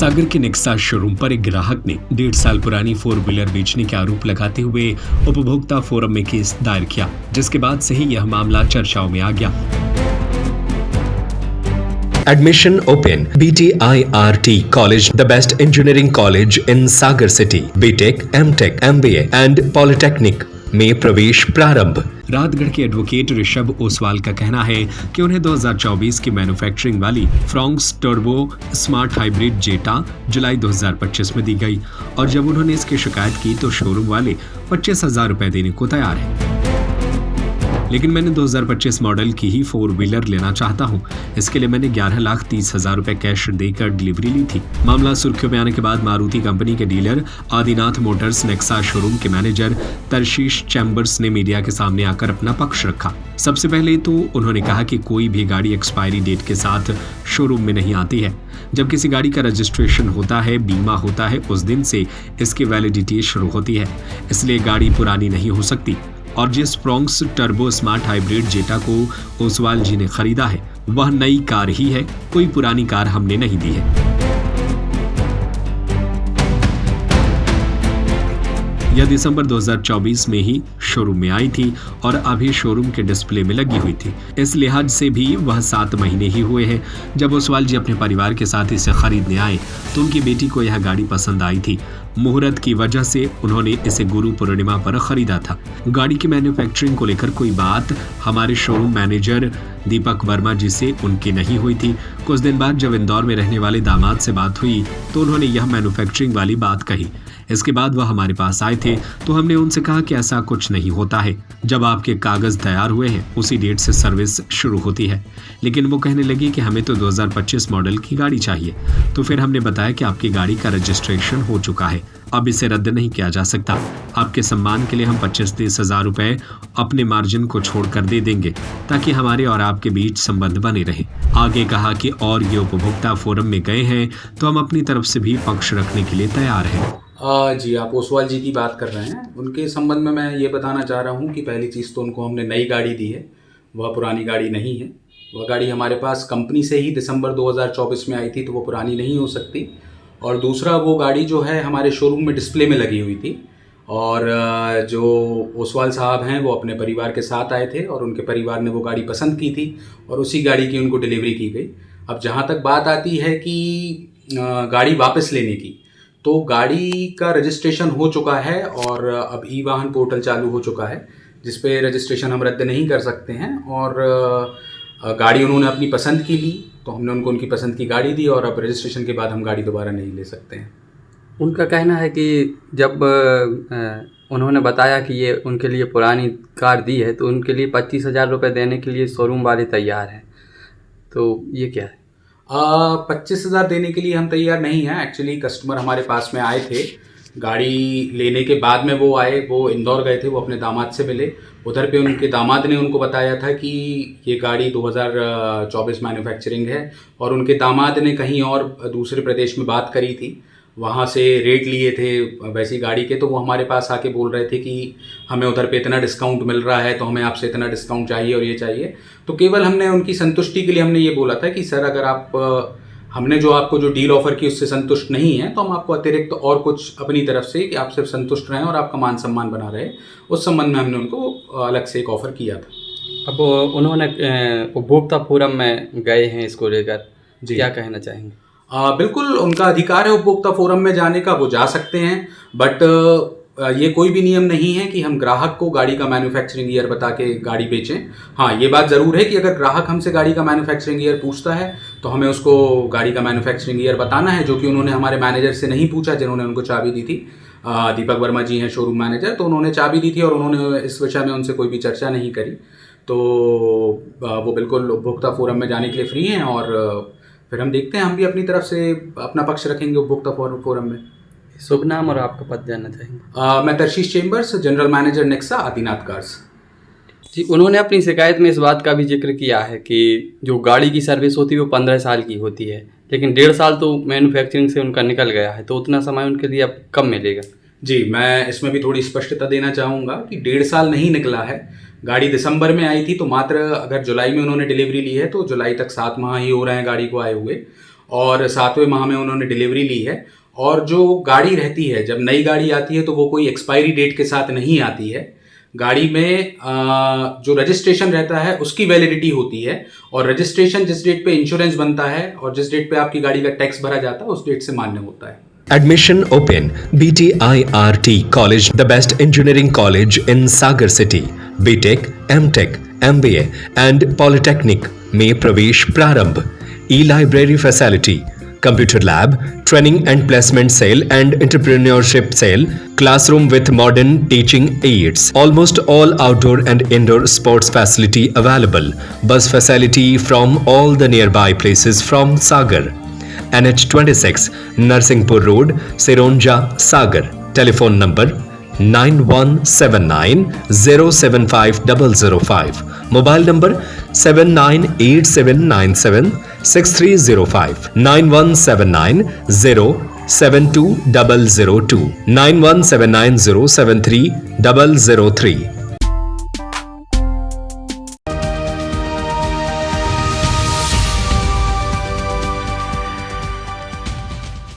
सागर के Nexa showroom पर एक ग्राहक ने 1.5 साल पुरानी 4 व्हीलर बेचने के आरोप लगाते हुए उपभोक्ता फोरम में केस दायर किया, जिसके बाद से ही यह मामला चर्चाओं में आ गया। Admission open. BTIRT College, the best engineering college in Sagar City. BTech, MTech, MBA and Polytechnic में प्रवेश प्रारंभ। रातगढ़ के एडवोकेट ऋषभ ओसवाल का कहना है कि उन्हें 2024 की मैन्युफैक्चरिंग वाली फ्रॉन्क्स टर्बो स्मार्ट हाइब्रिड जेटा जुलाई 2025 में दी गई और जब उन्होंने इसकी शिकायत की तो शोरूम वाले 25,000 रुपए देने को तैयार हैं। लेकिन मैंने 2025 मॉडल की ही 4 व्हीलर लेना चाहता हूं। इसके लिए मैंने 11,30,000 रुपए कैश देकर डिलीवरी ली थी। मामला सुर्खियों में आने के बाद मारुति कंपनी के dealer Adinath Motors Nexa showroom के मैनेजर तरशीश चैम्बर्स ने मीडिया के सामने आकर अपना पक्ष रखा। सबसे पहले तो उन्होंने कहा कि कोई भी गाड़ी एक्सपायरी डेट के साथ शोरूम में नहीं आती है। जब किसी गाड़ी का रजिस्ट्रेशन होता है, बीमा होता है, उस दिन से इसकी वैलिडिटी शुरू होती है, इसलिए गाड़ी पुरानी नहीं हो सकती। और जिस फ्रॉन्क्स टर्बो स्मार्ट हाइब्रिड जेटा को ओसवाल जी ने खरीदा है वह नई कार ही है, कोई पुरानी कार हमने नहीं दी है। यह दिसंबर 2024 में ही शोरूम में आई थी और अभी शोरूम के डिस्प्ले में लगी हुई थी। इस लिहाज से भी वह 7 महीने ही हुए हैं। जब ओसवाल जी अपने परिवार के साथ इसे खरीदने आए तो उनकी बेटी को यह गाड़ी पसंद आई थी। मुहूर्त की वजह से उन्होंने इसे गुरु पूर्णिमा पर खरीदा था। गाड़ी की मैन्युफैक्चरिंग को लेकर कोई बात हमारे शोरूम मैनेजर दीपक वर्मा जी से उनकी नहीं हुई थी। कुछ दिन बाद जब इंदौर में रहने वाले दामाद से बात हुई तो उन्होंने यह मैन्युफैक्चरिंग वाली बात कही। इसके बाद वह हमारे पास आए थे तो हमने उनसे कहा कि ऐसा कुछ नहीं होता है, जब आपके कागज तैयार हुए हैं उसी डेट से सर्विस शुरू होती है। लेकिन वो कहने लगी कि हमें तो 2025 मॉडल की गाड़ी चाहिए। तो फिर हमने बताया कि आपकी गाड़ी का रजिस्ट्रेशन हो चुका है, अब इसे रद्द नहीं किया जा सकता। आपके सम्मान के लिए हम 25-30 हजार रुपए अपने मार्जिन को छोड़कर दे देंगे ताकि हमारे और आपके बीच संबंध बने रहे। आगे कहा कि और ये उपभोक्ता फोरम में गए हैं तो हम अपनी तरफ से भी पक्ष रखने के लिए तैयार हैं। जी, आप ओसवाल जी की बात कर रहे हैं। उनके संबंध में मैं ये बताना चाह रहा हूँ कि पहली चीज़ तो उनको हमने नई गाड़ी दी है, वह पुरानी गाड़ी नहीं है। वह गाड़ी हमारे पास कंपनी से ही दिसंबर 2024 में आई थी, तो वो पुरानी नहीं हो सकती। और दूसरा, वो गाड़ी जो है हमारे शोरूम में डिस्प्ले में लगी हुई थी और जो ओसवाल साहब हैं वो अपने परिवार के साथ आए थे और उनके परिवार ने वो गाड़ी पसंद की थी और उसी गाड़ी की उनको डिलीवरी की गई। अब जहाँ तक बात आती है कि गाड़ी वापस लेने की, तो गाड़ी का रजिस्ट्रेशन हो चुका है और अब ई वाहन पोर्टल चालू हो चुका है जिस पे रजिस्ट्रेशन हम रद्द नहीं कर सकते हैं। और गाड़ी उन्होंने अपनी पसंद की ली तो हमने उनको उनकी पसंद की गाड़ी दी और अब रजिस्ट्रेशन के बाद हम गाड़ी दोबारा नहीं ले सकते हैं। उनका कहना है कि जब उन्होंने बताया कि ये उनके लिए पुरानी कार दी है तो उनके लिए 25,000 रुपये देने के लिए शोरूम वाले तैयार हैं, तो ये क्या है? 25,000 देने के लिए हम तैयार नहीं हैं। एक्चुअली कस्टमर हमारे पास में आए थे, गाड़ी लेने के बाद में वो आए, वो इंदौर गए थे, वो अपने दामाद से मिले। उधर पे उनके दामाद ने उनको बताया था कि ये गाड़ी 2024 मैन्युफैक्चरिंग है और उनके दामाद ने कहीं और दूसरे प्रदेश में बात करी थी, वहाँ से रेट लिए थे वैसी गाड़ी के। तो वो हमारे पास आके बोल रहे थे कि हमें उधर पे इतना डिस्काउंट मिल रहा है तो हमें आपसे इतना डिस्काउंट चाहिए और ये चाहिए। तो केवल हमने उनकी संतुष्टि के लिए हमने ये बोला था कि सर, अगर आप हमने जो आपको जो डील ऑफर की उससे संतुष्ट नहीं है तो हम आपको अतिरिक्त और कुछ अपनी तरफ से कि आप सिर्फ संतुष्ट रहें और आपका मान सम्मान बना रहे, उस संबंध में हमने उनको अलग से एक ऑफ़र किया था। अब उन्होंने उपभोक्ता फोरम में गए हैं इसको लेकर, क्या कहना चाहेंगे? बिल्कुल उनका अधिकार है उपभोक्ता फोरम में जाने का, वो जा सकते हैं। बट ये कोई भी नियम नहीं है कि हम ग्राहक को गाड़ी का मैन्युफैक्चरिंग ईयर बता के गाड़ी बेचें। हाँ, ये बात ज़रूर है कि अगर ग्राहक हमसे गाड़ी का मैन्युफैक्चरिंग ईयर पूछता है तो हमें उसको गाड़ी का मैन्युफैक्चरिंग ईयर बताना है, जो कि उन्होंने हमारे मैनेजर से नहीं पूछा जिन्होंने उनको चाबी दी थी। दीपक वर्मा जी हैं शोरूम मैनेजर, तो उन्होंने चाबी दी थी और उन्होंने इस विषय में उनसे कोई भी चर्चा नहीं करी। तो वो बिल्कुल उपभोक्ता फोरम में जाने के लिए फ्री हैं और फिर हम देखते हैं, हम भी अपनी तरफ से अपना पक्ष रखेंगे उपभोक्ता फोरम में। शुभ नाम और आपका पद जानना चाहेंगे? मैं तरशीश Chambers, general manager Nexa Adinath cars. जी, उन्होंने अपनी शिकायत में इस बात का भी जिक्र किया है कि जो गाड़ी की सर्विस होती है वो 15 साल की होती है, लेकिन 1.5 साल तो मैन्युफैक्चरिंग से उनका निकल गया है, तो उतना समय उनके लिए अब कब मिलेगा? जी, मैं इसमें भी थोड़ी स्पष्टता देना चाहूँगा कि 1.5 साल नहीं निकला है। गाड़ी दिसंबर में आई थी तो मात्र अगर जुलाई में उन्होंने डिलीवरी ली है तो जुलाई तक 7 माह ही हो रहे हैं गाड़ी को आए हुए। और 7वें माह में उन्होंने डिलीवरी ली है। और जो गाड़ी रहती है, जब नई गाड़ी आती है तो वो कोई एक्सपायरी डेट के साथ नहीं आती है। गाड़ी में जो रजिस्ट्रेशन रहता है उसकी वैलिडिटी होती है, और रजिस्ट्रेशन जिस डेट पे इंश्योरेंस बनता है और जिस डेट पे आपकी गाड़ी का टैक्स भरा जाता है उस डेट से मान्य होता है। Admission open. BTIRT College, the best engineering college in Sagar City. BTech, MTech, MBA and Polytechnic में प्रवेश प्रारंभ. E-library facility, computer lab, training and placement cell and entrepreneurship cell, classroom with modern teaching aids. Almost all outdoor and indoor sports facility available. Bus facility from all the nearby places from Sagar. NH26 Narsinghpur Road, Sironja, Sagar. Telephone number 9179075005. Mobile number 7987976305. 9179072002. 9179073003.